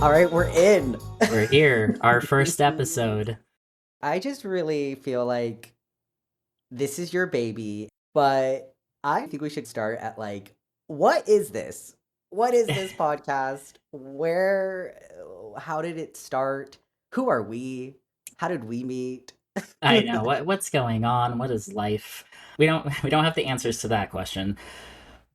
All right, we're in. We're here, our first episode. I just really feel like this is your baby, but I think we should start at like, what is this? What is this podcast? How did it start? Who are we? How did we meet? I know what's going on. What is life? We don't have the answers to that question.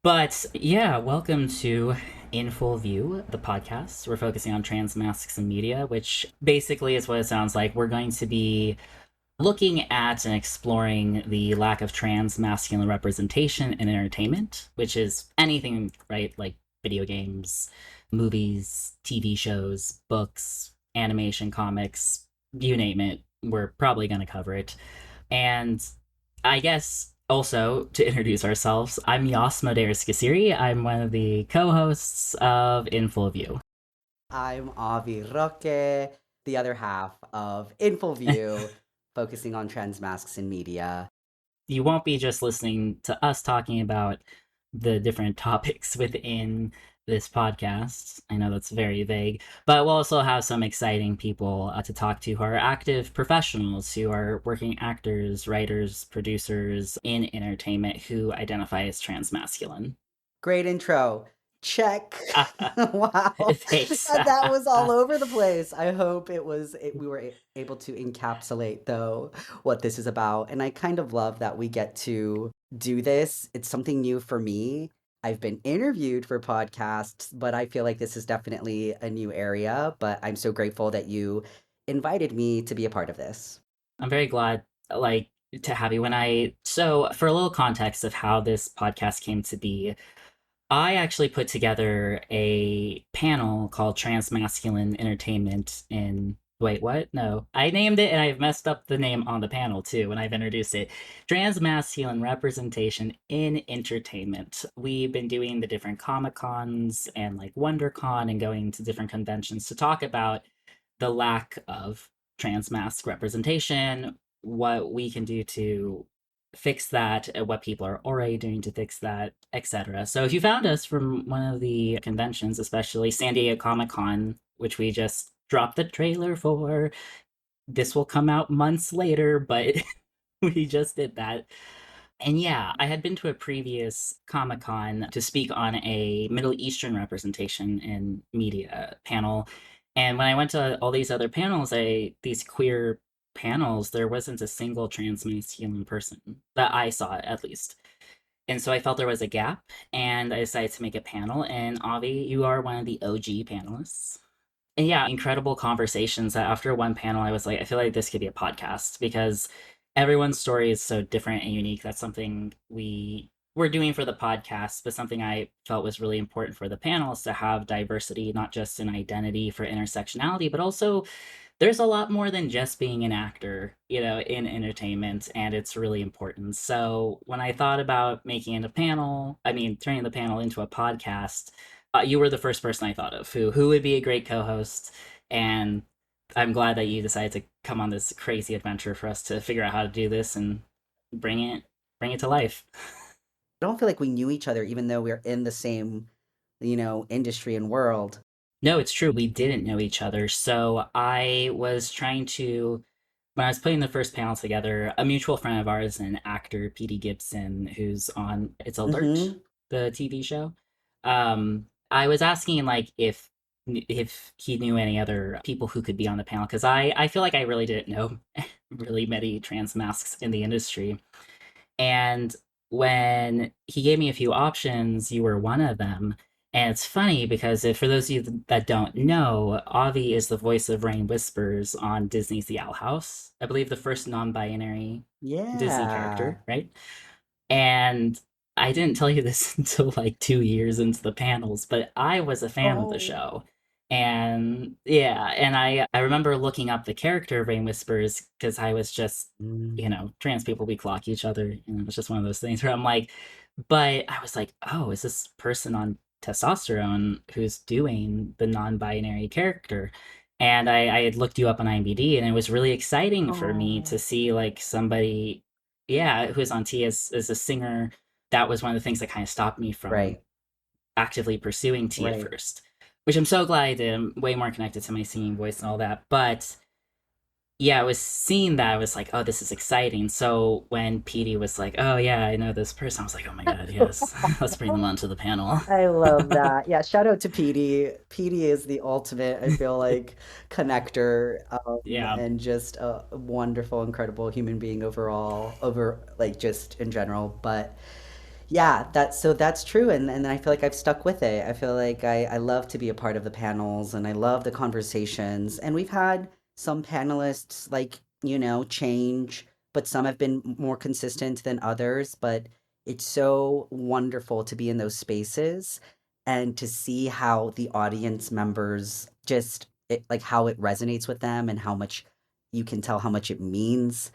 But yeah, welcome to In Full View, the podcast. We're focusing on trans masks and media, which basically is what it sounds like. We're going to be looking at and exploring the lack of trans masculine representation in entertainment, which is anything, right? Like video games, movies, TV shows, books, animation, comics, you name it. We're probably going to cover it. And I guess also to introduce ourselves, I'm Modares Ghasiri. I'm one of the co-hosts of In Full View. I'm Avi Roque, the other half of Info View, focusing on trans masks in media. You won't be just listening to us talking about the different topics within this podcast. I know that's very vague, but we'll also have some exciting people to talk to who are active professionals, who are working actors, writers, producers in entertainment who identify as transmasculine. Great intro. Check. Wow. Thanks. That was all over the place. I hope we were able to encapsulate though what this is about. And I kind of love that we get to do this. It's something new for me. I've been interviewed for podcasts, but I feel like this is definitely a new area. But I'm so grateful that you invited me to be a part of this. I'm very glad, like, to have you. So for a little context of how this podcast came to be, I actually put together a panel called Transmasculine Entertainment in. Wait, what? No. I named it and I've messed up the name on the panel too when I've introduced it. Transmasculine Representation in Entertainment. We've been doing the different Comic Cons and like WonderCon and going to different conventions to talk about the lack of trans mask representation, what we can do to fix that, what people are already doing to fix that, etc. So if you found us from one of the conventions, especially San Diego Comic Con, which we just dropped the trailer for, this will come out months later, but we just did that. And yeah, I had been to a previous Comic Con to speak on a Middle Eastern representation in media panel. And when I went to all these other panels, these queer panels, there wasn't a single trans masculine person that I saw, at least. And so I felt there was a gap, and I decided to make a panel. And Avi, you are one of the OG panelists. And yeah, incredible conversations that after one panel, I was like, I feel like this could be a podcast because everyone's story is so different and unique. That's something we're doing for the podcast, but something I felt was really important for the panel is to have diversity, not just in identity for intersectionality, but also there's a lot more than just being an actor, in entertainment, and it's really important. So when I thought about making it a panel, turning the panel into a podcast, you were the first person I thought of who would be a great co-host, and I'm glad that you decided to come on this crazy adventure for us to figure out how to do this and bring it to life. I don't feel like we knew each other, even though we're in the same, industry and world. No, it's true. We didn't know each other. So I was trying to, when I was putting the first panel together, a mutual friend of ours, an actor, Petey Gibson, who's on It's Alert, Mm-hmm. the TV show. I was asking like if he knew any other people who could be on the panel because I feel like I really didn't know really many trans masks in the industry. And when he gave me a few options, you were one of them. And it's funny because for those of you that don't know, Avi is the voice of Rain Whispers on Disney's The Owl House. I believe the first non-binary Disney Yeah. character, right? And I didn't tell you this until like 2 years into the panels, but I was a fan of the Oh. show. And yeah, and I remember looking up the character of Rain Whispers because I was just, trans people, we clock each other. And it was just one of those things where I'm like, but I was like, oh, is this person on testosterone who's doing the non-binary character? And I had looked you up on IMDb, and it was really exciting for me Oh. to see like somebody, yeah, who's on T as a singer. That was one of the things that kind of stopped me from Right. actively pursuing T at Right. first. which I'm so glad I did. I'm way more connected to my singing voice and all that. But yeah, I was seeing that. I was like, oh, this is exciting. So when Petey was like, oh, yeah, I know this person, I was like, oh my God, yes, let's bring them onto the panel. I love that. Yeah, shout out to Petey. Petey is the ultimate, I feel like, connector, Yeah, and just a wonderful, incredible human being overall, over like just in general. But yeah, that's true, and I feel like I've stuck with it. I feel like I love to be a part of the panels, and I love the conversations. And we've had some panelists like, change, but some have been more consistent than others. But it's so wonderful to be in those spaces and to see how the audience members like how it resonates with them and how much you can tell how much it means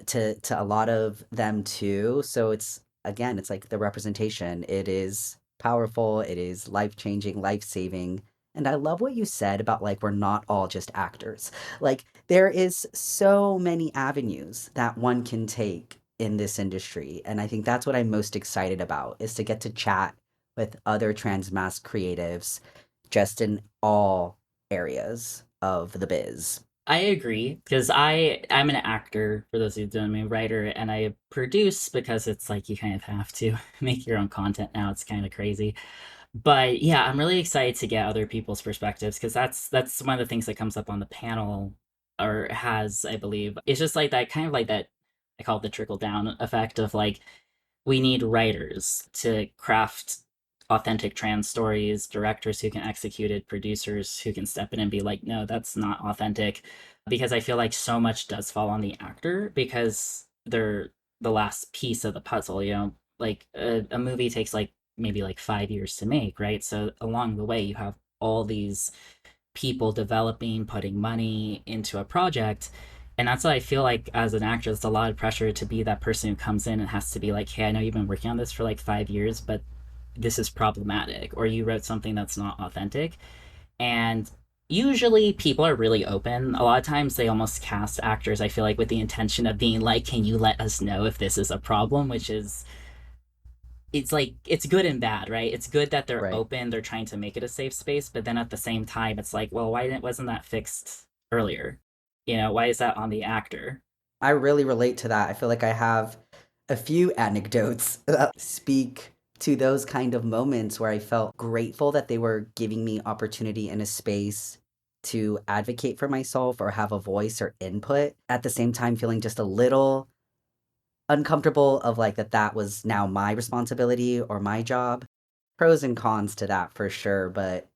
to a lot of them too. So it's again, it's like the representation. It is powerful. It is life changing, life saving. And I love what you said about like we're not all just actors. Like there is so many avenues that one can take in this industry, and I think that's what I'm most excited about is to get to chat with other trans mass creatives just in all areas of the biz. I agree because I'm an actor for those who don't know, writer, and I produce because it's like you kind of have to make your own content now. It's kind of crazy. But yeah, I'm really excited to get other people's perspectives because that's one of the things that comes up on the panel or has, I believe. It's just like that kind of like that I call it the trickle down effect of like we need writers to craft authentic trans stories, directors who can execute it, producers who can step in and be like, no, that's not authentic. Because I feel like so much does fall on the actor because they're the last piece of the puzzle, Like a movie takes like maybe like 5 years to make, right? So along the way, you have all these people developing, putting money into a project. And that's what I feel like as an actor, it's a lot of pressure to be that person who comes in and has to be like, hey, I know you've been working on this for like 5 years, but this is problematic. Or you wrote something that's not authentic. And usually people are really open. A lot of times they almost cast actors, I feel like, with the intention of being like, can you let us know if this is a problem? Which is it's like it's good and bad, right? It's good that they're Right. open, they're trying to make it a safe space, but then at the same time, it's like, well, why didn't wasn't that fixed earlier? Why is that on the actor? I really relate to that. I feel like I have a few anecdotes that speak to those kind of moments where I felt grateful that they were giving me opportunity in a space to advocate for myself or have a voice or input. At the same time, feeling just a little uncomfortable of like that was now my responsibility or my job. Pros and cons to that for sure, but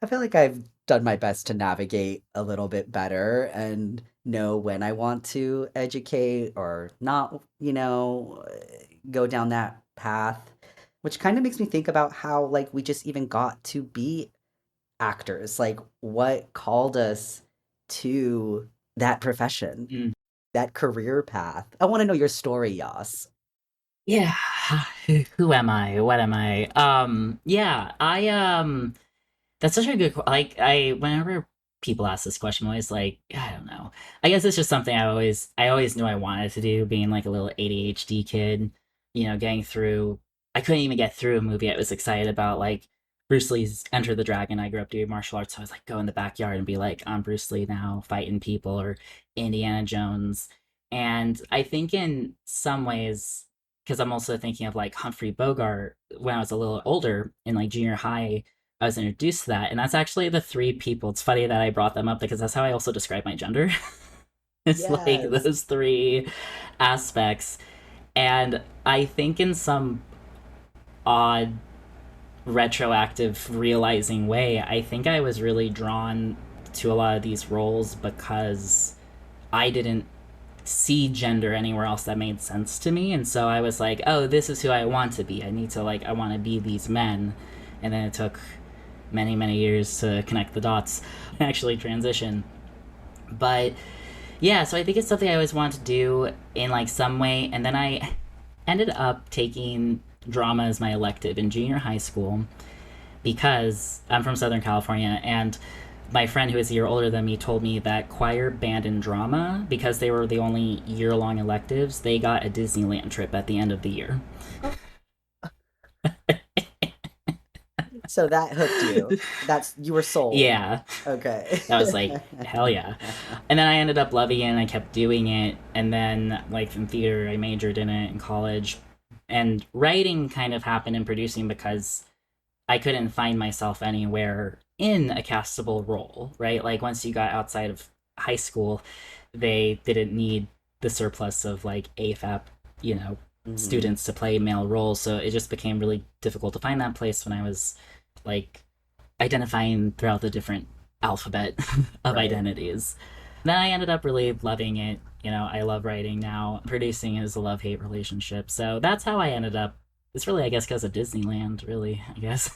I feel like I've done my best to navigate a little bit better and know when I want to educate or not, go down that path, which kind of makes me think about how like we just even got to be actors, like what called us to that profession, Mm. that career path. I want to know your story, Yas. Yeah. Who am I? What am I? Yeah, that's such a good like I whenever people ask this question, I'm always like, I don't know. I guess it's just something I always knew I wanted to do, being like a little ADHD kid, getting through I couldn't even get through a movie I was excited about, like Bruce Lee's Enter the Dragon. I grew up doing martial arts, so I was like go in the backyard and be like, I'm Bruce Lee now, fighting people, or Indiana Jones. And I think in some ways, because I'm also thinking of like Humphrey Bogart when I was a little older in like junior high, I was introduced to that. And that's actually the three people. It's funny that I brought them up because that's how I also describe my gender. It's like Yes. those three aspects. And I think in some odd retroactive realizing way, I think I was really drawn to a lot of these roles because I didn't see gender anywhere else that made sense to me. And so I was like, oh, this is who I want to be. I want to be these men. And then it took many, many years to connect the dots and actually transition. But yeah, so I think it's something I always wanted to do in like some way. And then I ended up taking drama as my elective in junior high school because I'm from Southern California, and my friend who is a year older than me told me that choir, band, and drama, because they were the only year long electives, they got a Disneyland trip at the end of the year. So that hooked you. That's you were sold. Yeah, Okay. I was like, hell yeah. And then I ended up loving it and I kept doing it. And then, like, in theater, I majored in it in college. And writing kind of happened in producing because I couldn't find myself anywhere in a castable role, right? Like, once you got outside of high school, they didn't need the surplus of, like, AFAP, you know, Hmm. students to play male roles. So it just became really difficult to find that place when I was, like, identifying throughout the different alphabet of Right. identities. Then I ended up really loving it. You know, I love writing now. Producing is a love hate relationship. So that's how I ended up. It's really, I guess, because of Disneyland, really, I guess.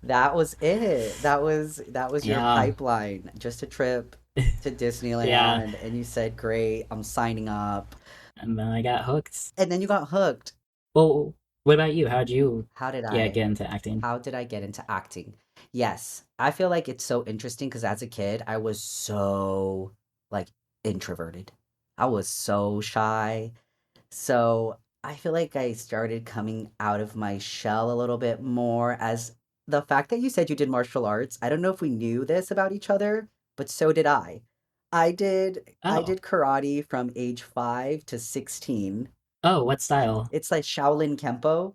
That was it. That was your Yeah. pipeline. Just a trip to Yeah. Disneyland, and you said, "Great, I'm signing up." And then I got hooked. And then you got hooked. Well, what about you? How'd you, How did yeah, I? get into acting? How did I get into acting? Yes, I feel like it's so interesting because as a kid, I was so like introverted. I was so shy. So I feel like I started coming out of my shell a little bit more as the fact that you said you did martial arts. I don't know if we knew this about each other, but so did I. I Oh. did karate from age 5 to 16. Oh, what style? It's like Shaolin Kempo.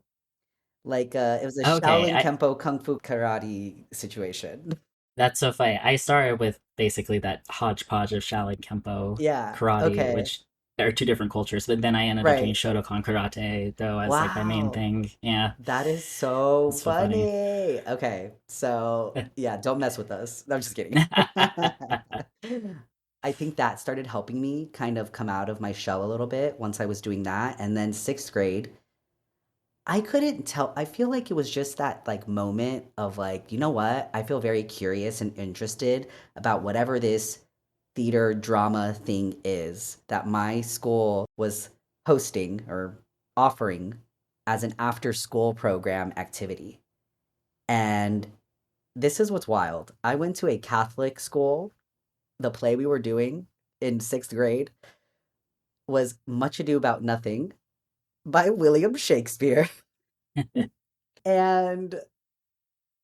Like it was a Okay, Shaolin I Kempo Kung Fu Karate situation. that's so funny. I started with basically that hodgepodge of Shaolin Kempo Yeah. karate, Okay. which are two different cultures, but then I ended up doing Right. Shotokan karate though as like my main Wow. thing. Yeah, That is so it's so funny. funny. Okay, so yeah, don't mess with us. No, I'm just kidding. I think that started helping me kind of come out of my shell a little bit once I was doing that. And then sixth grade, I couldn't tell. I feel like it was just that like moment of like, you know what? I feel very curious and interested about whatever this theater drama thing is that my school was hosting or offering as an after school program activity. And this is what's wild. I went to a Catholic school. The play we were doing in sixth grade was Much Ado About Nothing by William Shakespeare. And,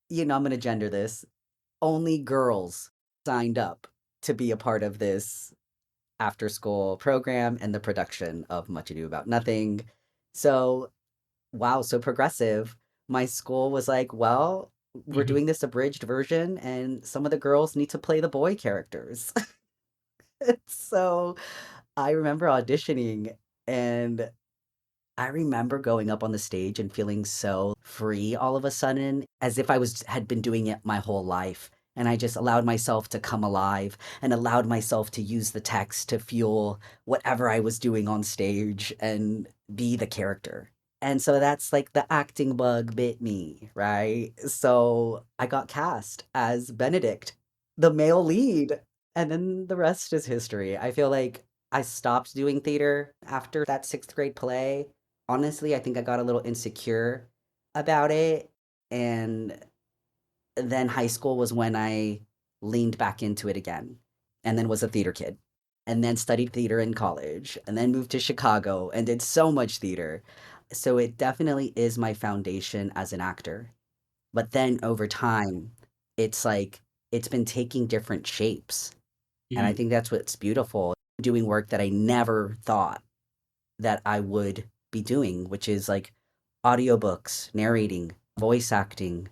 I'm going to gender this. Only girls signed up to be a part of this after school program and the production of Much Ado About Nothing. So, wow, so progressive. My school was like, well, we're Mhm. doing this abridged version, and some of the girls need to play the boy characters. So I remember auditioning, and I remember going up on the stage and feeling so free all of a sudden, as if I was had been doing it my whole life. And I just allowed myself to come alive and allowed myself to use the text to fuel whatever I was doing on stage and be the character. And so that's like the acting bug bit me, right? So I got cast as Benedict, the male lead. And then the rest is history. I feel like I stopped doing theater after that sixth grade play. Honestly, I think I got a little insecure about it. And then high school was when I leaned back into it again and then was a theater kid and then studied theater in college and then moved to Chicago and did so much theater. So it definitely is my foundation as an actor. But then over time, it's like it's been taking different shapes. And I Mhm. think that's what's beautiful doing work that I never thought that I would be doing, which is like audiobooks, narrating, voice acting.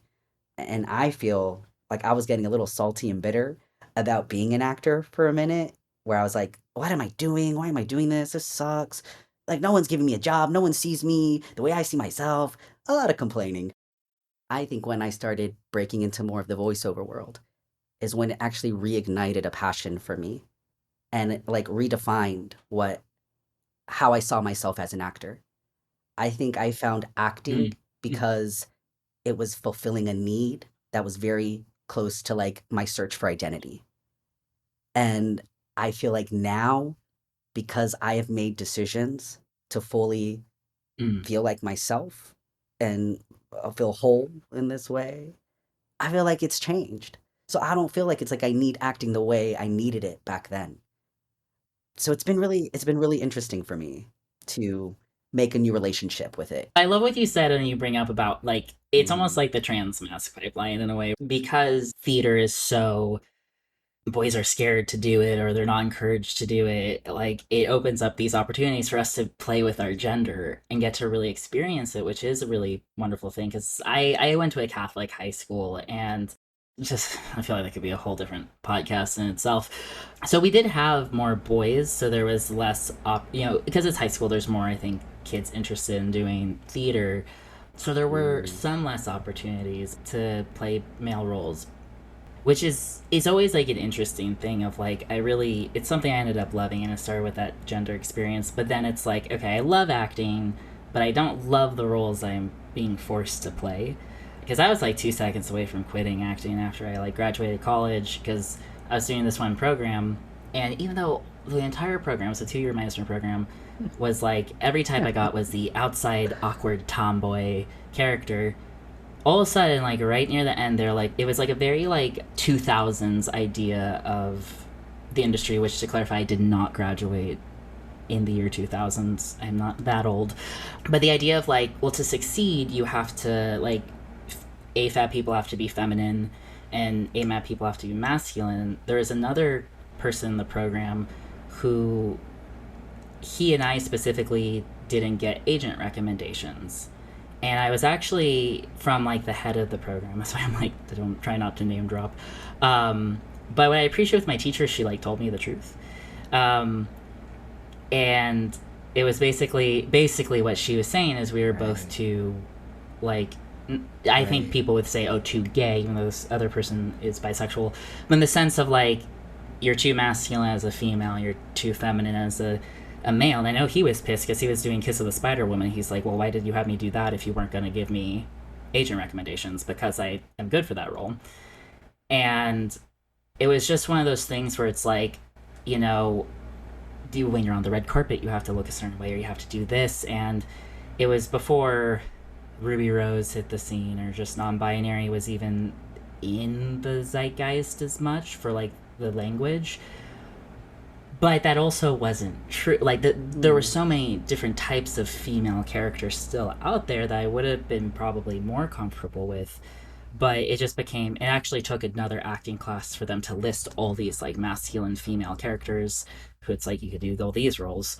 And I feel like I was getting a little salty and bitter about being an actor for a minute, where I was like, what am I doing? Why am I doing this? This sucks. Like, no one's giving me a job. No one sees me the way I see myself. A lot of complaining. I think when I started breaking into more of the voiceover world is when it actually reignited a passion for me and it, like redefined what how I saw myself as an actor. I think I found acting Mhm. because it was fulfilling a need that was very close to like my search for identity. And I feel like now, because I have made decisions to fully Mhm. feel like myself and feel whole in this way, I feel like it's changed. So I don't feel like it's like I need acting the way I needed it back then. So it's been really interesting for me to make a new relationship with it. I love what you said and you bring up about like it's almost Mm, like the trans mask pipeline in a way because theater is so boys are scared to do it or they're not encouraged to do it. Like it opens up these opportunities for us to play with our gender and get to really experience it, which is a really wonderful thing. Because I went to a Catholic high school and just I feel like that could be a whole different podcast in itself. So we did have more boys, so there was less because it's high school. There's more I think kids interested in doing theater. So there were mm, some less opportunities to play male roles, which is always like an interesting thing of like I really it's something I ended up loving and it started with that gender experience, but then it's like okay, I love acting, but I don't love the roles I'm being forced to play, because I was like 2 seconds away from quitting acting after I like graduated college because I was doing this one program, and even though the entire program was a 2-year master program, was like every type I got was the outside awkward tomboy character, all of a sudden, like right near the end, they're like, it was like a very like 2000s idea of the industry, which to clarify, I did not graduate in the year 2000s. I'm not that old. But the idea of like, well, to succeed, you have to like, AFAB people have to be feminine and AMAB people have to be masculine. There is another person in the program who he and I specifically didn't get agent recommendations, and I was actually from like the head of the program. That's why I'm like, I don't try not to name drop. But what I appreciate with my teacher, she like told me the truth, um, and it was basically what she was saying is we were both right, too like. I think right. people would say, "Oh, too gay," even though this other person is bisexual. But in the sense of like, you're too masculine as a female, you're too feminine as a male. And I know he was pissed because he was doing Kiss of the Spider Woman. He's like, well, why did you have me do that if you weren't going to give me agent recommendations? Because I am good for that role. And it was just one of those things where it's like, you know, do when you're on the red carpet, you have to look a certain way or you have to do this. And it was before Ruby Rose hit the scene or just non binary was even in the zeitgeist as much for like the language, but that also wasn't true. Like there were Mm, so many different types of female characters still out there that I would have been probably more comfortable with. But it just became, it actually took another acting class for them to list all these like masculine female characters who it's like you could do all these roles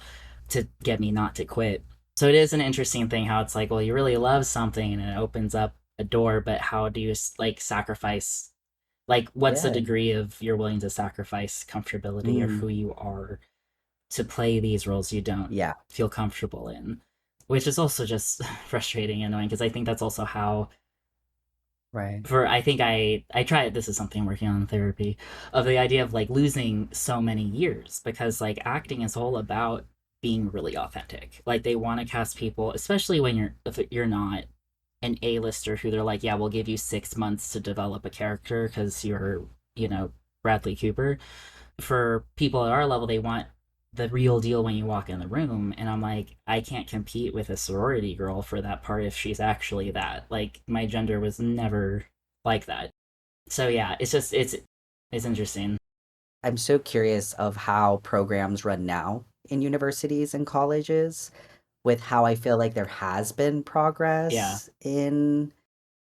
to get me not to quit. So it is an interesting thing how it's like, well, you really love something and it opens up a door, but how do you like sacrifice, like what's the yeah. degree of you're willing to sacrifice comfortability or Mm, who you are to play these roles you don't yeah. feel comfortable in, which is also just frustrating and annoying because I think that's also how Right. for I think I try this is something I'm working on in therapy of the idea of like losing so many years because like acting is all about being really authentic. Like they want to cast people, especially when you're not an A-lister who they're like, yeah, we'll give you 6 months to develop a character because you're, you know, Bradley Cooper. For people at our level, they want the real deal when you walk in the room. And I'm like, I can't compete with a sorority girl for that part if she's actually that. Like, my gender was never like that. So yeah, it's just, it's interesting. I'm so curious of how programs run now in universities and colleges, with how I feel like there has been Yeah. progress in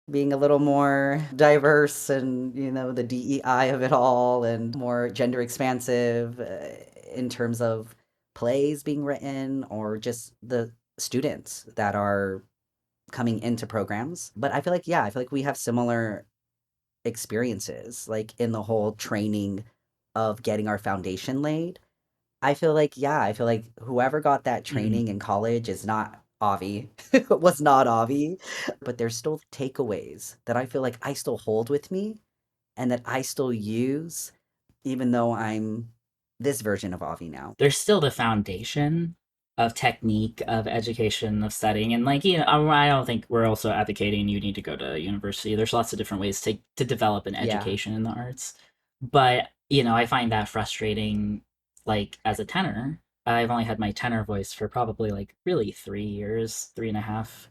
being a little more diverse and, the DEI of it all and more gender expansive in terms of plays being written or just the students that are coming into programs. But I feel like, yeah, I feel like we have similar experiences, like in the whole training of getting our foundation laid. I feel like, yeah, I feel like whoever got that Hmm. training in college is not Avi, was not Avi, but there's still takeaways that I feel like I still hold with me and that I still use, even though I'm this version of Avi now. There's still the foundation of technique, of education, of studying. And like, you know, I don't think we're also advocating you need to go to university. There's lots of different ways to develop an Yeah. education in the arts. But, you know, I find that frustrating, like as a tenor. I've only had my tenor voice for probably like really 3 years, 3.5.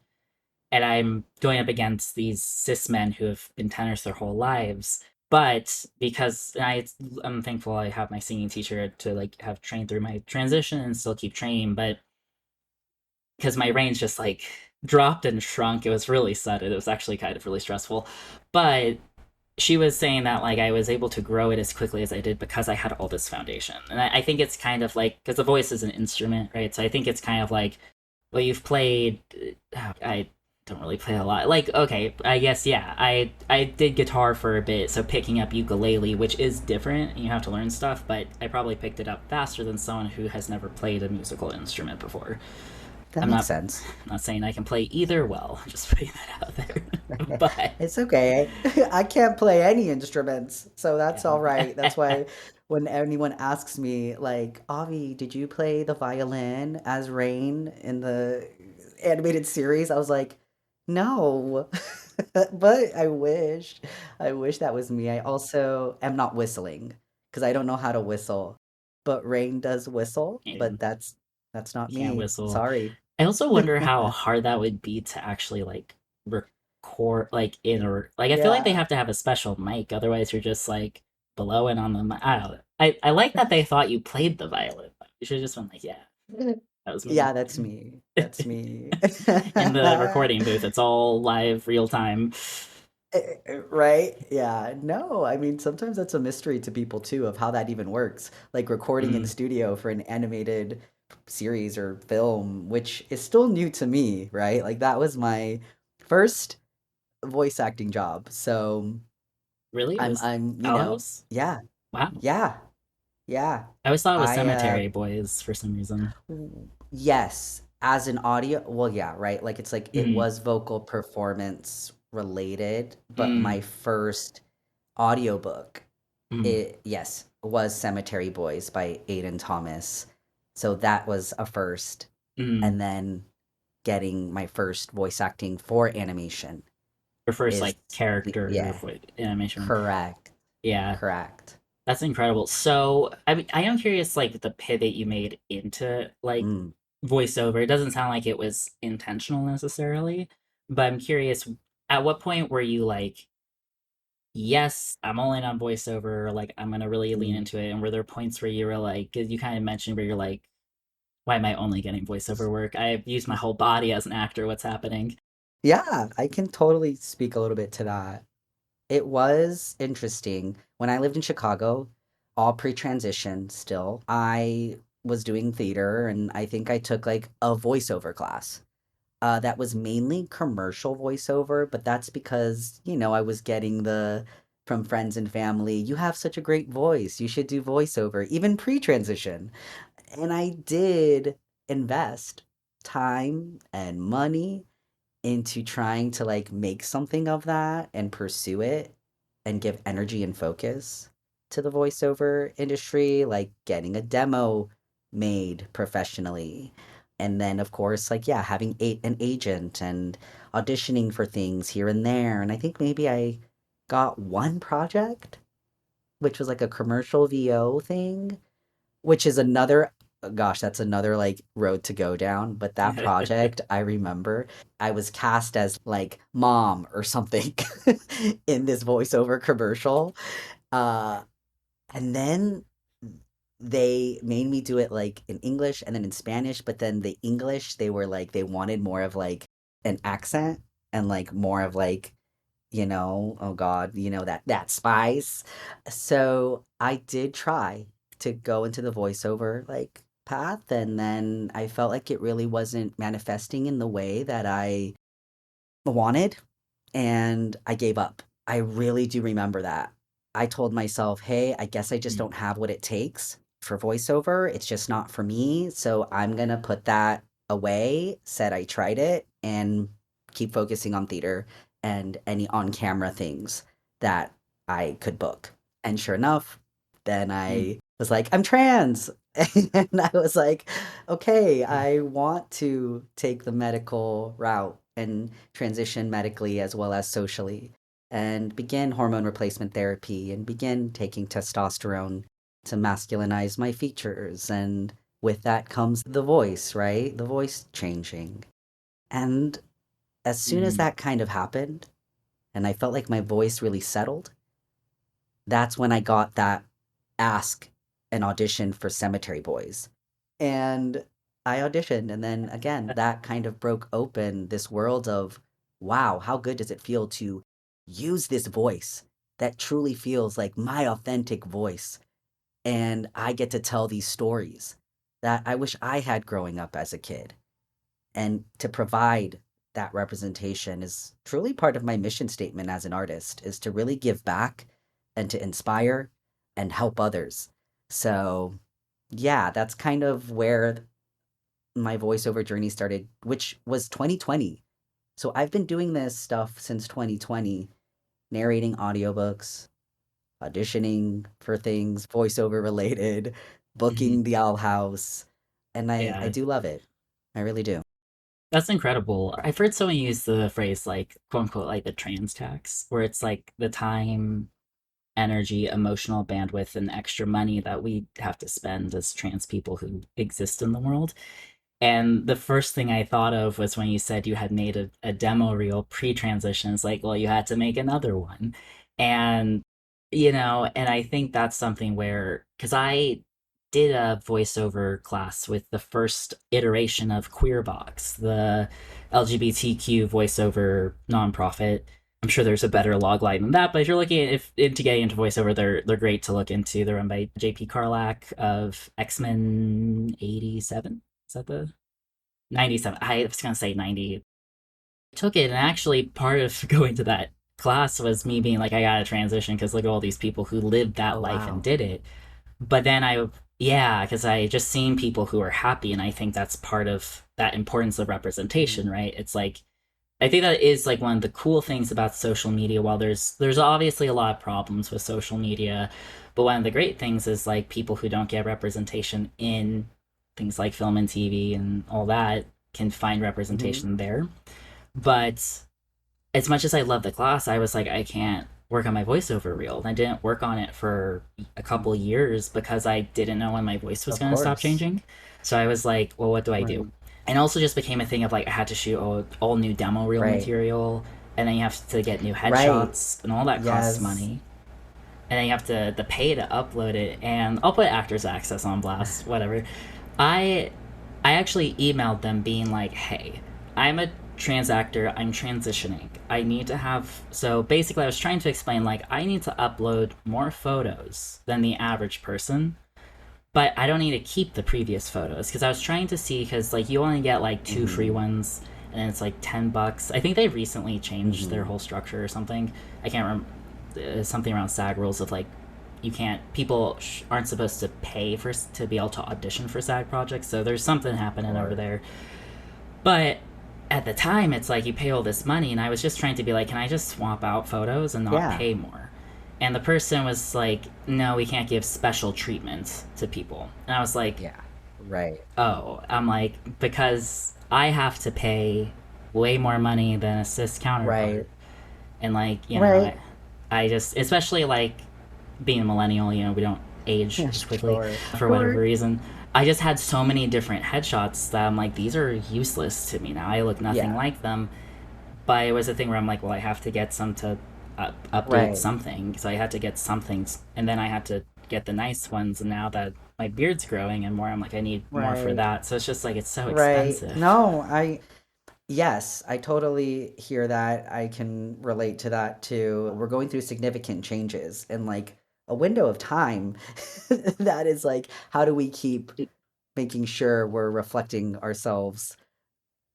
And I'm going up against these cis men who have been tenors their whole lives. But because I'm thankful I have my singing teacher to like have trained through my transition and still keep training. But because my range just like dropped and shrunk. It was really sudden. It was actually kind of really stressful. But she was saying that like I was able to grow it as quickly as I did because I had all this foundation. And I think it's kind of like because the voice is an instrument, right? So I think it's kind of like, well, you've played. I don't really play a lot. Like, okay, I guess yeah. I did guitar for a bit, so picking up ukulele, which is different, you have to learn stuff. But I probably picked it up faster than someone who has never played a musical instrument before. That I'm makes not sense. not saying I can play either well. Just putting that out there. But It's okay. I can't play any instruments, so that's all right. That's yeah. why when anyone asks me, like, Avi, did you play the violin as Rain in the animated series? I was like, no. But I wish. I wish that was me. I also am not whistling because I don't know how to whistle. But Rain does whistle, but And that's not you can't me. whistle. Sorry. I also wonder how hard that would be to actually like record like in or like I feel like they Yeah. have to have a special mic, otherwise you're just like blowing on the mic. I don't know. I like that they thought you played the violin. You should have just been like, yeah, that was me. Yeah, that's me. That's me. In the recording booth, it's all live, real time. Right? Yeah. No, I mean, sometimes that's a mystery to people too of how that even works. Like recording in Mm, studio for an animated series or film, which is still new to me, right? Like that was my first voice acting job. So really? It was Gallows? yeah, Wow. yeah, yeah. I always thought it was I Cemetery Boys for some reason. Yes, as an audio, well, yeah, right. Like it's like it Mm, was vocal performance related, but my mm, first audiobook, mm, it yes, was Cemetery Boys by Aidan Thomas. So that was a first. mm. And then getting my first voice acting for animation Your first is like character yeah, animation. correct. Yeah. Correct. That's incredible. So, I mean, I am curious, like the pivot you made into like Mm. voiceover. It doesn't sound like it was intentional necessarily, but I'm curious, at what point were you like, yes, I'm all in on voiceover, like I'm gonna really lean Mm. into it? And were there points where you were like, 'cause you kind of mentioned where you're like, why am I only getting voiceover work? I've used my whole body as an actor. What's happening? Yeah, I can totally speak a little bit to that. It was interesting. When I lived in Chicago, all pre-transition still, I was doing theater and I think I took like a voiceover class. That was mainly commercial voiceover, but that's because, I was getting the from friends and family, you have such a great voice. You should do voiceover, even pre-transition. And I did invest time and money into trying to like make something of that and pursue it and give energy and focus to the voiceover industry, like getting a demo made professionally. And then, of course, like, yeah, having an agent and auditioning for things here and there. And I think maybe I got one project, which was like a commercial VO thing, which is another gosh, that's another like road to go down. But that project, I remember I was cast as like mom or something in this voiceover commercial. Uh, and then they made me do it like in English and then in Spanish, but then the English, they were like they wanted more of like an accent and like more of like oh God, that spice. So I did try to go into the voiceover like path, and then I felt like it really wasn't manifesting in the way that I wanted, and I gave up. I really do remember that. I told myself, "Hey, I guess I just Mm, don't have what it takes for voiceover. It's just not for me, so I'm gonna put that away." Said I tried it and keep focusing on theater and any on-camera things that I could book. And sure enough, then mm, I was like, "I'm trans." And I was like, "Okay, I want to take the medical route and transition medically as well as socially and begin hormone replacement therapy and begin taking testosterone to masculinize my features. And with that comes the voice, right? The voice changing. And as soon as mm. that kind of happened, and I felt like my voice really settled, that's when I got that ask an audition for Cemetery Boys. And I auditioned, and then again, that kind of broke open this world of, wow, how good does it feel to use this voice that truly feels like my authentic voice? And I get to tell these stories that I wish I had growing up as a kid. And to provide that representation is truly part of my mission statement as an artist, is to really give back and to inspire and help others. So, yeah, that's kind of where my voiceover journey started, which was 2020. So I've been doing this stuff since 2020, narrating audiobooks, auditioning for things voiceover related, Mhm. booking the Owl House, and I Yeah, do love it. I really do. that's incredible. I've heard someone use the phrase like quote unquote like the trans tax, where it's like the time, energy, emotional bandwidth, and extra money that we have to spend as trans people who exist in the world. And the first thing I thought of was when you said you had made a demo reel pre-transition. It's like, well, you had to make another one. And, and I think that's something where, because I did a voiceover class with the first iteration of Queerbox, the LGBTQ voiceover nonprofit. I'm sure there's a better log line than that, but if you're looking if into getting into voiceover, they're great to look into. They're run by JP Carlack of X-Men 87. Is that the 97? I was gonna say 90. I took it, and actually part of going to that class was me being like, I gotta transition because look at all these people who lived that Oh, life and wow. did it. But then yeah, because I just seen people who are happy, and I think that's part of that importance of representation, Mhm. right? It's like I think that is like one of the cool things about social media. While there's obviously a lot of problems with social media, but one of the great things is like people who don't get representation in things like film and TV and all that can find Mhm. representation there. But as much as I love the class, I was like, I can't work on my voiceover reel. And I didn't work on it for a couple years because I didn't know when my voice was Of going to stop course. changing. So I was like, well, what do I do? Right. And also just became a thing of like I had to shoot all new demo reel Right. material, and then you have to get new Right. headshots, and all that costs Yes. money. And then you have to the pay to upload it, and I'll put Actors Access on blast, whatever. I I actually emailed them being like, "Hey, I'm a trans actor. I'm transitioning. I need to have." So basically, I was trying to explain like I need to upload more photos than the average person, but I don't need to keep the previous photos because I was trying to see because like you only get like two free Mhm. ones and it's like $10. I think they recently changed their Mhm. whole structure or something. I can't remember something around SAG rules of like you can't people aren't supposed to pay for to be able to audition for SAG projects. So there's something happening over Sure. there. But at the time, it's like you pay all this money, and I was just trying to be like, can I just swap out photos and not Yeah. pay more? And the person was like, no, we can't give special treatment to people. And I was like, Yeah. Right. oh, I'm like, because I have to pay way more money than a cis counterpart. Right. And like, Right. I just, especially like being a millennial, we don't age as quickly Sure. for whatever Sure. reason. I just had so many different headshots that I'm like, these are useless to me now. I look nothing Yeah. like them. But it was a thing where I'm like, well, I have to get some to update Right. something. So I had to get something, and then I had to get the nice ones. And now that my beard's growing and more, I'm like, I need more for Right. that. So it's just like it's so Right. expensive. No, yes, I totally hear that. I can relate to that too. We're going through significant changes in like a window of time that is like, how do we keep making sure we're reflecting ourselves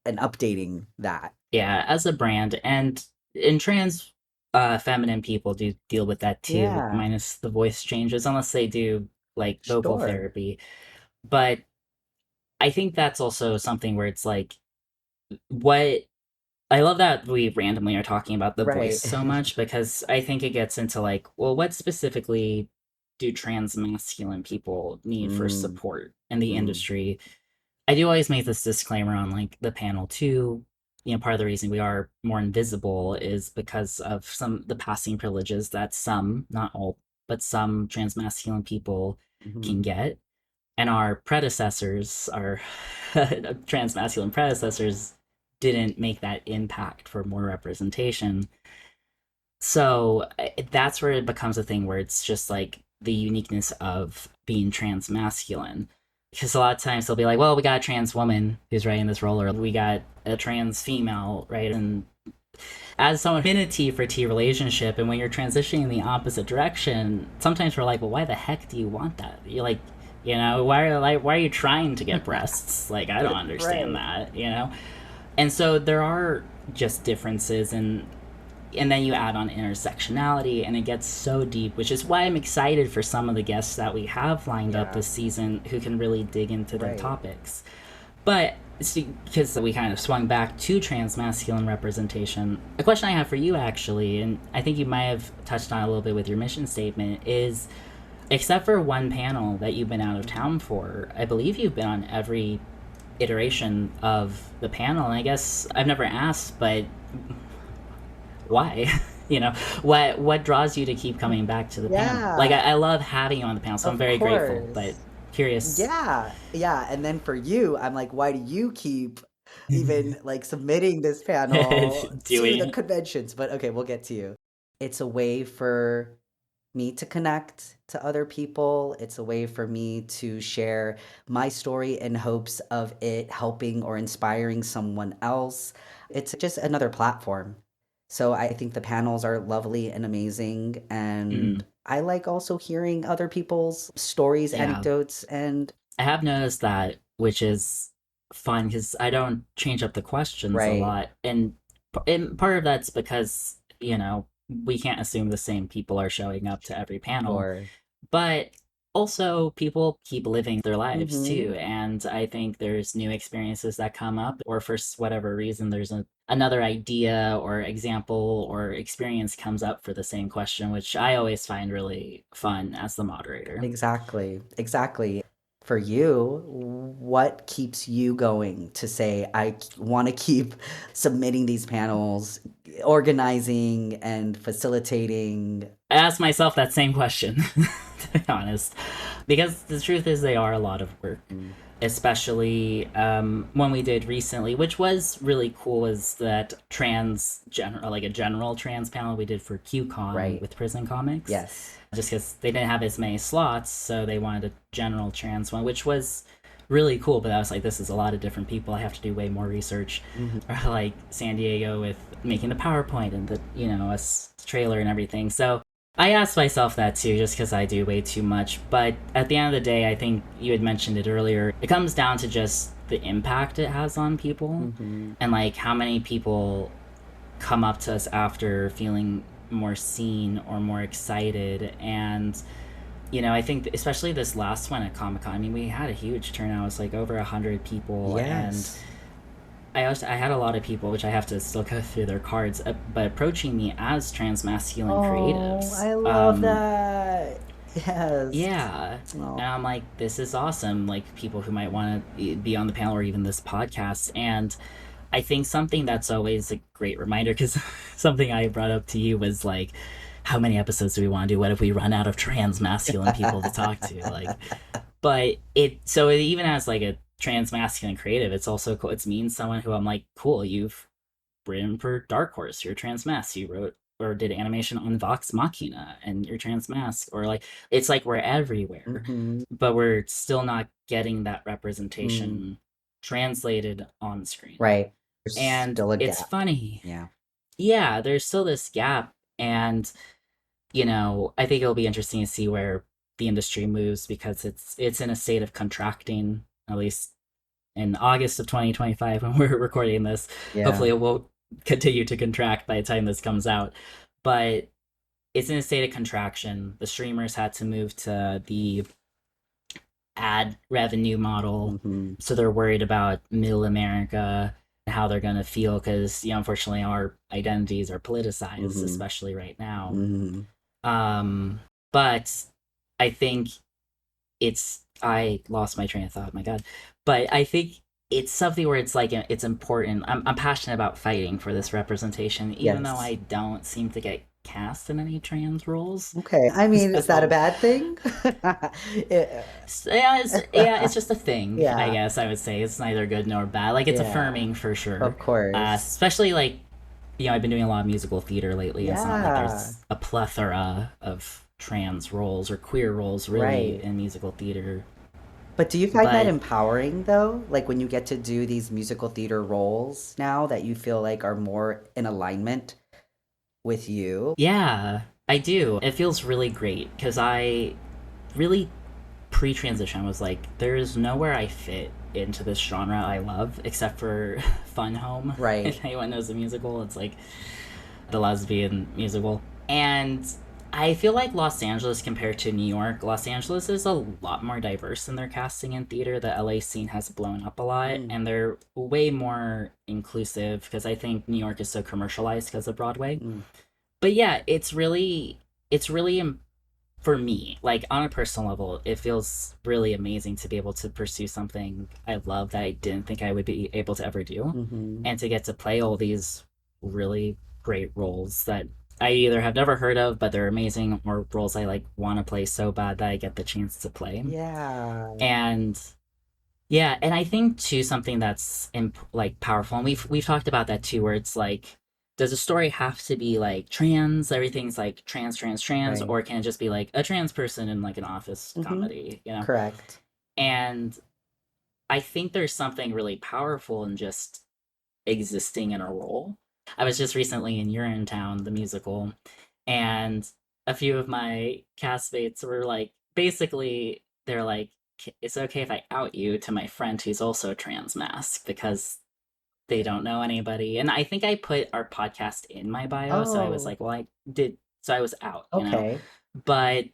and updating that? Yeah, as a brand, and in trans feminine people do deal with that too, Yeah, minus the voice changes, unless they do like vocal sure. therapy. But I think that's also something where it's like what I love that we randomly are talking about the voice Right. so much because I think it gets into like, well, what specifically do trans masculine people need for Mm, support in the mm, industry? I do always make this disclaimer on like the panel too. Part of the reason we are more invisible is because of some the passing privileges that some, not all, but some transmasculine people can mhm. get. And our predecessors, our transmasculine predecessors, didn't make that impact for more representation. So that's where it becomes a thing where it's just like the uniqueness of being transmasculine. because a lot of times they'll be like, well, we got a trans woman who's writing this role, or we got a trans female, right? And as someone in a T for T relationship, and when you're transitioning in the opposite direction, sometimes we're like, well, why the heck do you want that? You're like, why are you trying to get breasts? Like, I don't understand Right. that, you know? And so there are just differences, and then you add on intersectionality, and it gets so deep, which is why I'm excited for some of the guests that we have lined up Yeah. this season who can really dig into their Right. topics. But see, because we kind of swung back to transmasculine representation, a question I have for you actually, and I think you might have touched on a little bit with your mission statement, is except for one panel that you've been out of town for, I believe you've been on every iteration of the panel. And I guess I've never asked, but why? What draws you to keep coming back to the panel? Like, Yeah, I love having you on the panel, so I'm of very grateful, but course. curious. Yeah, yeah. And then for you, I'm like, why do you keep even like submitting this panel to Doing the it. conventions? But okay, we'll get to you. It's a way for me to connect to other people. It's a way for me to share my story in hopes of it helping or inspiring someone else. It's just another platform. So I think the panels are lovely and amazing. Mm, And I like also hearing other people's stories, yeah, anecdotes, and I have noticed that, which is fun because I don't change up the questions a right, lot, and part of that's because we can't assume the same people are showing up to every panel, sure. but also people keep living their lives Mm-hmm. too, and I think there's new experiences that come up, or for whatever reason there's another idea or example or experience comes up for the same question, which I always find really fun as the moderator. Exactly, exactly. For you, what keeps you going to say, I want to keep submitting these panels, organizing and facilitating? I ask myself that same question, to be honest, because the truth is they are a lot of work, Mm, especially when we did recently, which was really cool. Is that like a general trans panel we did for QCon right. with Prison Comics, Yes. just because they didn't have as many slots, so they wanted a general trans one, which was really cool. But I was like, this is a lot of different people. I have to do way more research. Mhm. Or like San Diego with making the PowerPoint and the trailer and everything. So I asked myself that too, just because I do way too much. But at the end of the day, I think you had mentioned it earlier. It comes down to just the impact it has on people, Mhm. and like how many people come up to us after feeling more seen or more excited. And I think especially this last one at Comic Con. I mean, we had a huge turnout. It was like over 100 people, and Yes. I had a lot of people, which I have to still go through their cards, but approaching me as transmasculine Oh, creatives. I love that. Yes. Yeah, Oh. and I'm like, this is awesome. Like people who might want to be on the panel or even this podcast, and I think something that's always a great reminder, because something I brought up to you was like, how many episodes do we want to do? What if we run out of trans masculine people to talk to? Like, but it even as like a trans masculine creative, it's also cool. It's means someone who I'm like, cool, you've written for Dark Horse, you're trans mask, you wrote or did animation on Vox Machina, and you're trans mask, or like it's like we're everywhere, Mhm. but we're still not getting that Mm. representation translated on screen. Right. There's And still a it's gap. funny. Yeah. Yeah, there's still this gap. And, I think it'll be interesting to see where the industry moves, because it's in a state of contracting, at least in August of 2025 when we're recording this. Yeah. Hopefully it will continue to contract by the time this comes out. But it's in a state of contraction. The streamers had to move to the ad revenue model. Mhm. So they're worried about middle America, how they're going to feel, because, unfortunately, our identities are politicized, Mhm. especially right now. Mhm. Um, but I think I lost my train of thought, my God. But I think it's something where it's like, it's important. I'm passionate about fighting for this representation, even though Yes. I don't seem to get cast in any trans roles. Okay. I mean, is that a So bad thing? Yeah. yeah, it's just a thing, I Yeah. guess I would say. It's neither good nor bad. Like, it's Yeah. affirming for sure. Of course. Especially like, I've been doing a lot of musical theater lately, and it's not like Yeah. there's a plethora of trans roles or queer roles really Right. in musical theater. But do you find that But empowering though? Like when you get to do these musical theater roles now that you feel like are more in alignment with you? yeah, I do. It feels really great because I really pre-transition was like, there is nowhere I fit into this genre I love except for Fun Home. Right. If anyone knows the musical, it's like the lesbian musical. And I feel like Los Angeles compared to New York, Los Angeles is a lot more diverse in their casting in theater. The LA scene has blown up a lot Mm, and they're way more inclusive because I think New York is so commercialized because of Broadway. mm. But yeah, it's really for me, like on a personal level, it feels really amazing to be able to pursue something I love that I didn't think I would be able to ever do, Hmm. and to get to play all these really great roles that I either have never heard of, but they're amazing, or roles I like want to play so bad that I get the chance to play. Yeah. And yeah, and I think too something that's like powerful, and we've talked about that too, where it's like, does a story have to be like trans? Everything's like trans, trans, trans, Right. or can it just be like a trans person in like an office Hmm. comedy? You know, Correct. and I think there's something really powerful in just existing in a role. I was just recently in Urinetown, the musical, and a few of my castmates were like, basically, they're like, it's okay if I out you to my friend who's also trans masc because they don't know anybody. And I think I put our podcast in my bio. So I was Oh, like, well, I did. So I was out, you know? okay. But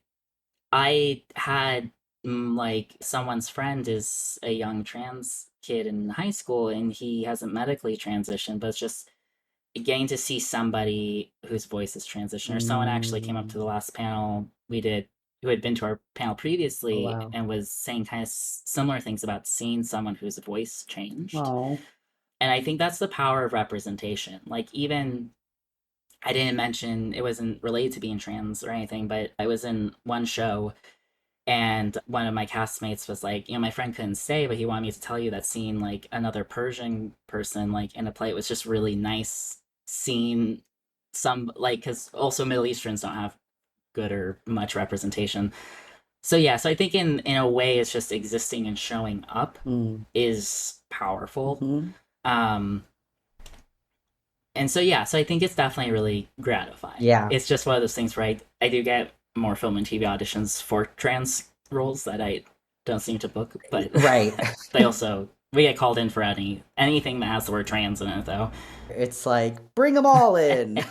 I had like someone's friend is a young trans kid in high school and he hasn't medically transitioned, but it's just getting to see somebody whose voice is transitioned, or someone actually came up to Mm. the last panel we did who had been to our panel Oh, previously wow. and was saying kind of similar things about seeing someone whose voice changed. Oh. And I think that's the power of representation. Like, even I didn't mention it wasn't related to being trans or anything, but I was in one show and one of my castmates was like, my friend couldn't stay, but he wanted me to tell you that seeing like another Persian person like in a play was just really nice. Seeing some like, because also Middle Easterns don't have good or much representation. So yeah, so I think in a way, it's just existing and showing up Mm. is powerful. Hmm. Um, and so yeah, so I think it's definitely really gratifying. Yeah. It's just one of those things where I do get more film and TV auditions for trans roles that I don't seem to book, but Right. they also we get called in for anything that has the word trans in it though. It's like, bring them all in.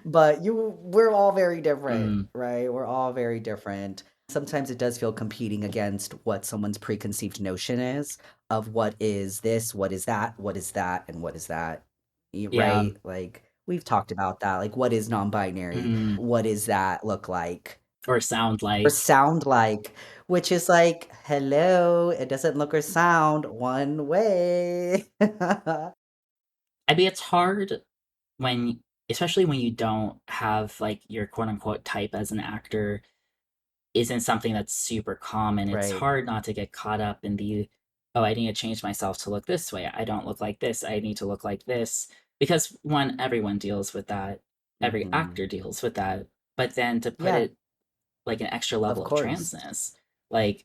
But we're all very different, Mm, right? We're all very different. Sometimes it does feel competing against what someone's preconceived notion is of what is this, what is that, what is that, and what is that, yeah. right? Like, we've talked about that. Like, what is non-binary? Mm, What does that look like? or sound Or like. sound like, which is like, hello, it doesn't look or sound one way. I mean, it's hard when, especially when you don't have like your quote unquote type as an actor isn't something that's super common. It's Right. hard not to get caught up in the, oh, I need to change myself to look this way. I don't look like this. I need to look like this. Because one, everyone deals with that. Every Hmm. actor deals with that. But then to put Yeah, it like an extra of level of course. transness, like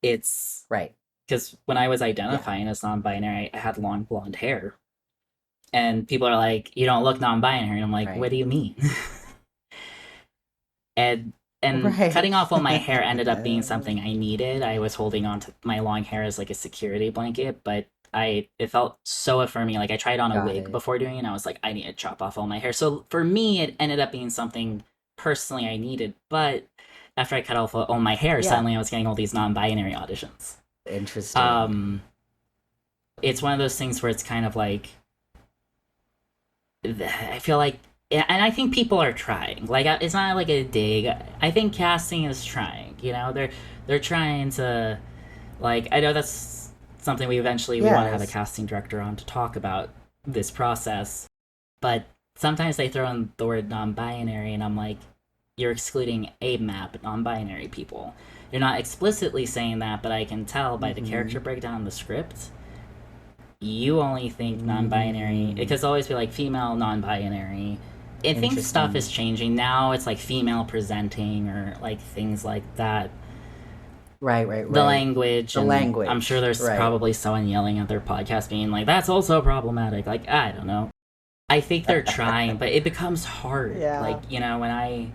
it's Right. because when I was Yeah. identifying as non binary, I had long blonde hair. And people are like, you don't look non binary. And I'm like, what Right. do you mean? and and Right. cutting off all my hair ended up being something I needed. I was holding on to my long hair as like a security blanket, but it felt so affirming. Like I tried on a Got wig it. before doing it, and I was like, I need to chop off all my hair. So for me, it ended up being something personally I needed. But after I cut off all my hair, Yeah. suddenly I was getting all these non-binary auditions. Interesting. Um, it's one of those things where it's kind of like I feel like, yeah, and I think people are trying. Like, it's not like a dig. I think casting is trying. They're trying to, like, I know that's something we want to have a Yes. casting director on to talk about this process, but sometimes they throw in the word non-binary, and I'm like, you're excluding AMAP, non-binary people. You're not explicitly saying that, but I can tell by the Mm-hmm. character breakdown in the script you only think non-binary. It Mm. could always be like female non-binary. I think stuff is Interesting. changing now. It's like female presenting or like things like that. Right, right, the right. language, The and I'm sure language, there's right. probably someone yelling at their podcast being like, that's also problematic. Like, I don't know. I think they're trying, but it becomes hard. Yeah. Like, when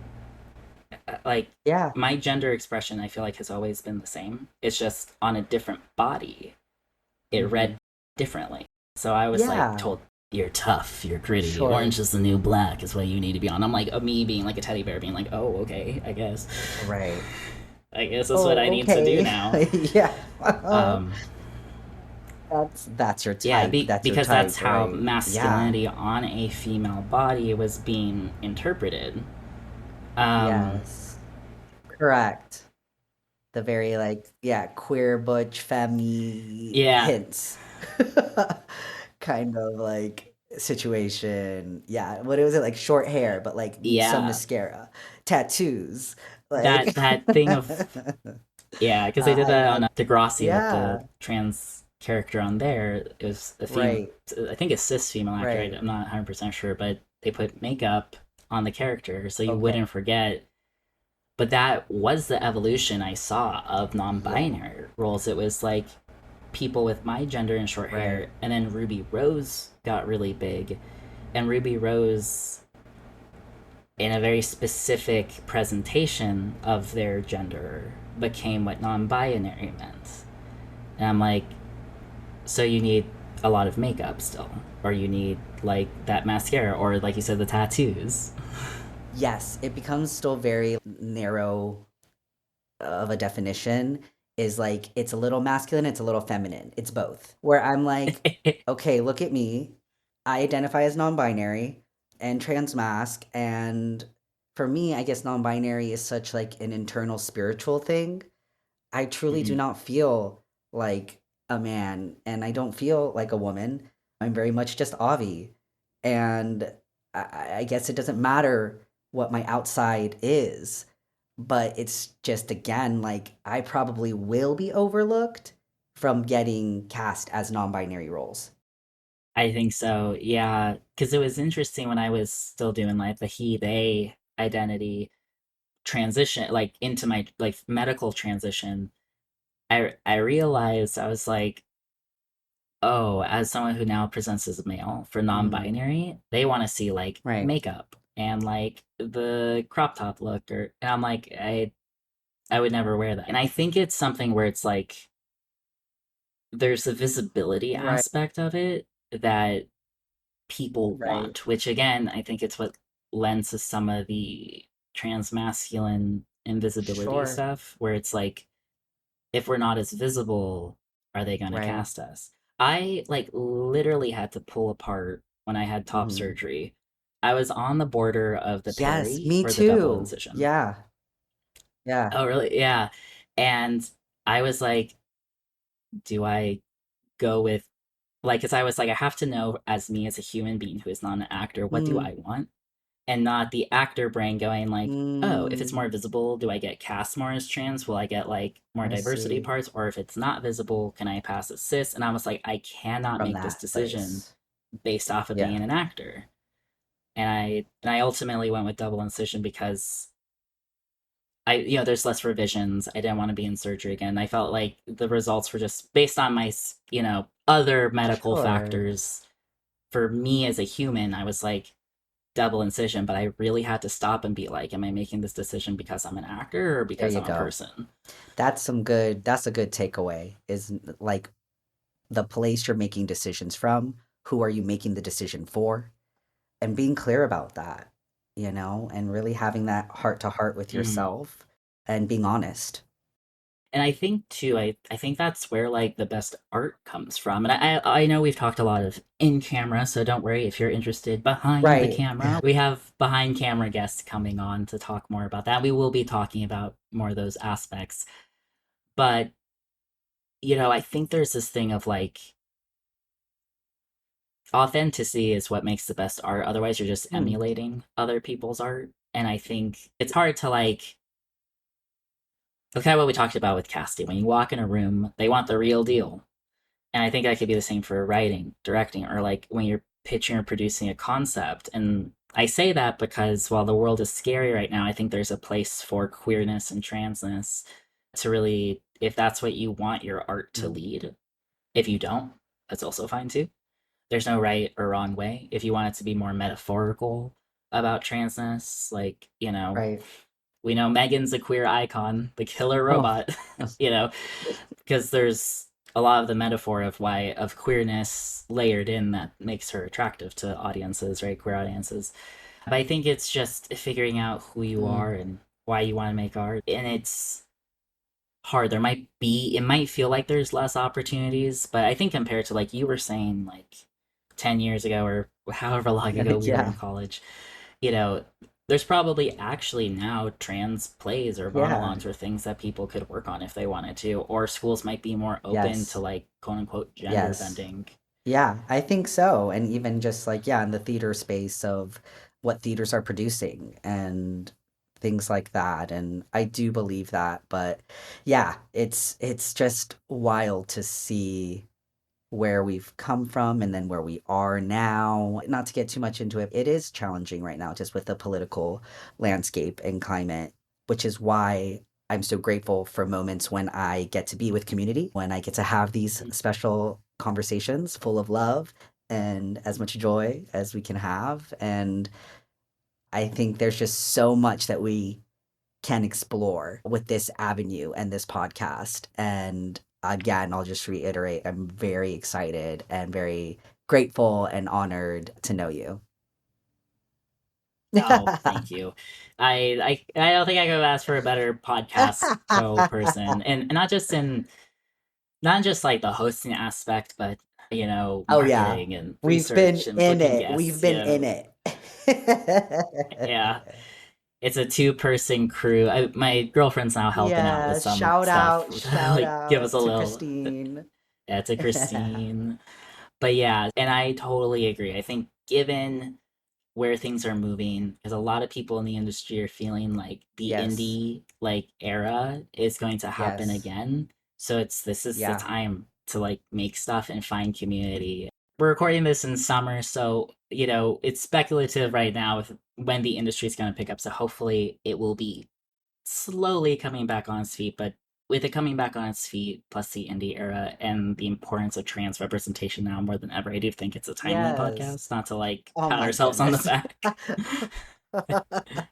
like, Yeah. my gender expression, I feel like has always been the same. It's just on a different body. It read Hmm. differently. So I was like Yeah. told, you're tough, you're gritty, Sure. orange is the new black is what you need to be on. I'm like, me being like a teddy bear, being like, oh, okay, I guess. Right. I guess that's what I Oh, need to do okay. now. Yeah. Um, That's your yeah, type. That's your because that's type, how right? Yeah. masculinity on a female body was being interpreted. Um, Yes. Correct. The very like, yeah, queer butch femmy yeah, hints. Kind of like situation. Yeah. What was it? Like short hair, but like some yeah, mascara, tattoos. that Like that thing of yeah, because they did that on Degrassi with the yeah, trans character on there. It was a right, I think a cis female actor. right. I'm not 100% sure, but they put makeup on the character so you Okay. wouldn't forget. But that was the evolution I saw of Yeah, non-binary roles. It was like people with my gender and short hair, right. and then Ruby Rose got really big, and Ruby Rose, in a very specific presentation of their gender, became what non-binary meant. And I'm like, so you need a lot of makeup still, or you need like that mascara, or like you said, the tattoos. Yes, it becomes still very narrow of a definition is like it's a little masculine, it's a little feminine. It's both. Where I'm like, okay, look at me. I identify as non-binary and transmasc, and for me, I guess non-binary is such like an internal spiritual thing. I truly do Mhm. not feel like a man and I don't feel like a woman. I'm very much just Avi. And I guess it doesn't matter what my outside is, but it's just again like I probably will be overlooked from getting cast as non-binary roles. I think so, yeah. Because it was interesting when I was still doing like the he, they identity transition, like into my like medical transition. I realized I was like, oh, as someone who now presents as a male for Mhm. non-binary, they want to see like Right. makeup and like the crop top look, or and I'm like, I would never wear that. And I think it's something where it's like there's a visibility Right. aspect of it that people Right. want, which again, I think it's what lends to some of the transmasculine invisibility Sure. stuff, where it's like, if we're not as visible, are they going to Right. cast us? I like literally had to pull apart when I had top Mhm. surgery. I was on the border of the Yes, peri me or the double too. incision. Yeah. Yeah. Oh, really? Yeah. And I was like, do I go with like, because I was like, I have to know as me as a human being who is not an actor, what do Mm. I want? And not the actor brain going like, oh, if it's more Mm. visible, do I get cast more as trans? Will I get like more I diversity see. parts? Or if it's not visible, can I pass as cis? And I was like, I cannot From make this that decision place. based off of being Yeah. an actor. And I ultimately went with double incision because there's less revisions. I didn't want to be in surgery again. I felt like the results were just based on my other medical Sure. factors. For me as a human, I was like, double incision, but I really had to stop and be like, am I making this decision because I'm an actor or There because you I'm a go. person? That's a good takeaway is like the place you're making decisions from, who are you making the decision for, and being clear about that, and really having that heart to heart with Mm. yourself and being honest. And I think too, I think that's where like the best art comes from. And I know we've talked a lot of in camera, so don't worry if you're interested behind the Right. camera. We have behind camera guests coming on to talk more about that. We will be talking about more of those aspects. But I think there's this thing of like authenticity is what makes the best art. Otherwise, you're just Hmm. emulating other people's art. And I think it's hard to like look at what we talked about with casting. When you walk in a room, they want the real deal. And I think that could be the same for writing, directing, or like when you're pitching or producing a concept. And I say that because while the world is scary right now, I think there's a place for queerness and transness to really if that's what you want your art to Mm, lead. If you don't, that's also fine too. There's no right or wrong way. If you want it to be more metaphorical about transness, like, right. we know Megan's a queer icon, the killer Oh, robot, you know, because there's a lot of the metaphor of queerness layered in that makes her attractive to audiences, right? Queer audiences. But I think it's just figuring out who you mm, are and why you want to make art. And it's hard. It might feel like there's less opportunities, but I think compared to, like you were saying, like 10 years ago or however long ago we were in yeah, college, you know, there's probably actually now trans plays or yeah, monologues or things that people could work on if they wanted to, or schools might be more open to yes, like quote unquote gender yes. bending. Yeah, I think so. And even just like, yeah, in the theater space of what theaters are producing and things like that. And I do believe that. But yeah, it's just wild to see where we've come from and then where we are now. Not to get too much into it, it is challenging right now, just with the political landscape and climate, which is why I'm so grateful for moments when I get to be with community, when I get to have these special conversations full of love and as much joy as we can have. And I think there's just so much that we can explore with this avenue and this podcast. And again, I'll just reiterate, I'm very excited and very grateful and honored to know you. Oh, thank you. I don't think I could have asked for a better podcast co-person, and not just like the hosting aspect, but Oh yeah. marketing and We've been research and in booking it. We've guests. been in it. Yeah, it's a two-person crew. My girlfriend's now helping out with Yeah, some stuff, shout like give us out a to little. Christine. Yeah, to Christine. But yeah, and I totally agree. I think given where things are moving, because a lot of people in the industry are feeling like the Yes. indie like era is going to happen Yes. again. So this is the Yeah. time to like make stuff and find community. We're recording this in summer, so it's speculative right now with when the industry is going to pick up. So hopefully it will be slowly coming back on its feet, but with it coming back on its feet, plus the indie era and the importance of trans representation now more than ever, I do think it's a timely Yes. podcast. Not to like Oh pat my ourselves on the goodness. back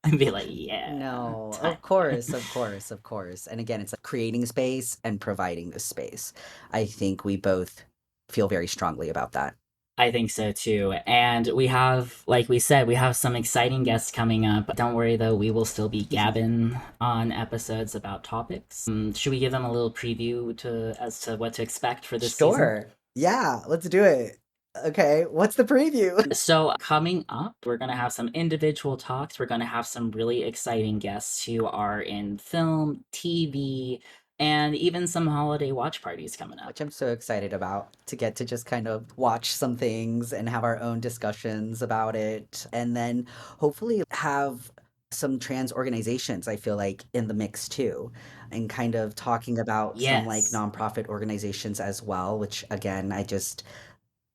and be like, yeah, No, of timely. course, of course, of course. And again, it's like creating space and providing the space. I think we both feel very strongly about that. I think so too. And we have, like we said, we have some exciting guests coming up. Don't worry though, we will still be gabbing on episodes about topics. Should we give them a little preview as to what to expect for this season? Sure. Yeah, let's do it. Okay, what's the preview? So, coming up, we're going to have some individual talks. We're going to have some really exciting guests who are in film, TV, and even some holiday watch parties coming up. Which I'm so excited about to get to just kind of watch some things and have our own discussions about it. And then hopefully have some trans organizations, I feel like, in the mix too. And kind of talking about some like Yes. nonprofit organizations as well, which again, I just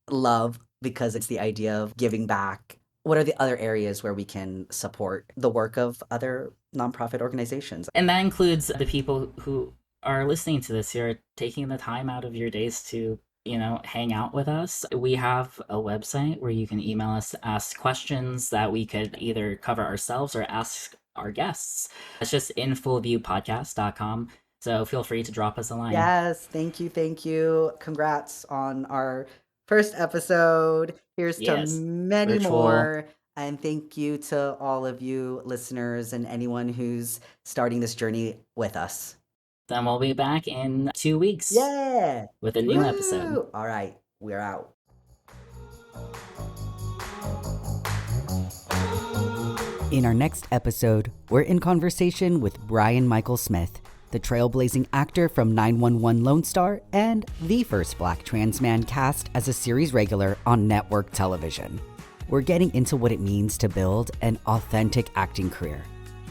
love because it's the idea of giving back. What are the other areas where we can support the work of other nonprofit organizations? And that includes the people who are listening to this, who are taking the time out of your days to, hang out with us. We have a website where you can email us to ask questions that we could either cover ourselves or ask our guests. It's just infoviewpodcast.com. So feel free to drop us a line. Yes, thank you, thank you. Congrats on our first episode. Here's to Yes. many Virtual. more. And thank you to all of you listeners and anyone who's starting this journey with us. Then we'll be back in 2 weeks Yeah. with a new episode. Woo! All right, we're out. In our next episode, we're in conversation with Brian Michael Smith, the trailblazing actor from 911 Lone Star and the first Black trans man cast as a series regular on network television. We're getting into what it means to build an authentic acting career,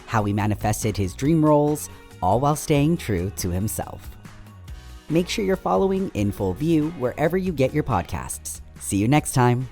how he manifested his dream roles, all while staying true to himself. Make sure you're following In Full View wherever you get your podcasts. See you next time.